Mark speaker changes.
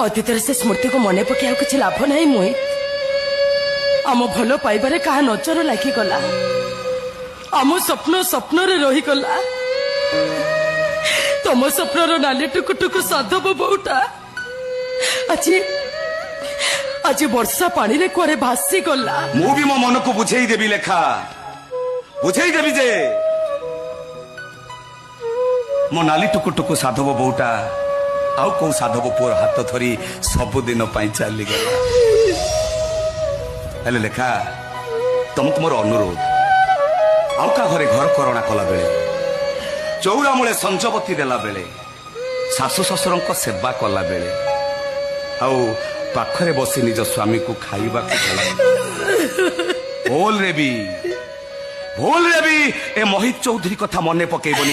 Speaker 1: ଅତୀତର ସେ ସ୍ମୃତିକୁ ମନେ ପକେଇ ଆଉ କିଛି ଲାଭ ନାହିଁ। ମୋହିତ ଆମ ଭଲ ପାଇବାରେ କାହା ନଜର ଲାଗିଗଲା, ଆମ ସ୍ୱପ୍ନ ସ୍ୱପ୍ନରେ ରହିଗଲା। ତମ ସ୍ୱପ୍ନର ନାଲି ଟୁକୁଟୁକୁ ସାଧବ ବୋଉଟା ଆଜି ଆଜି ବର୍ଷା ପାଣିରେ କୁଆଡେ ଭାସିଗଲା।
Speaker 2: ମୁଁ ବି ମୋ ମନକୁ ବୁଝେଇ ଦେବି ଲେଖା, ବୁଝେଇ ଦେବି ଯେ ମୋ ନାଲି ଟୁକୁଟୁକୁ ସାଧବ ବୋଉଟା ଆଉ କୋଉ ସାଧବ ପୁଅର ହାତ ଧରି ସବୁଦିନ ପାଇଁ ଚାଲିଗଲା। ହେଲେ ଲେଖା, ତମକୁ ମୋର ଅନୁରୋଧ, ଆଉ କାହା ଘରେ ଘର କରଣା କଲା ବେଳେ, ଚଉରା ମୂଳେ ସଞ୍ଜବତୀ ଦେଲା ବେଳେ, ଶାଶୁ ଶ୍ୱଶୁରଙ୍କ ସେବା କଲା ବେଳେ, ଆଉ ପାଖରେ ବସି ନିଜ ସ୍ୱାମୀକୁ ଖାଇବାକୁ ଦେଲା ଭୁଲରେ ବି ଏ ମୋହିତ ଚୌଧୁରୀ କଥା ମନେ ପକେଇବନି।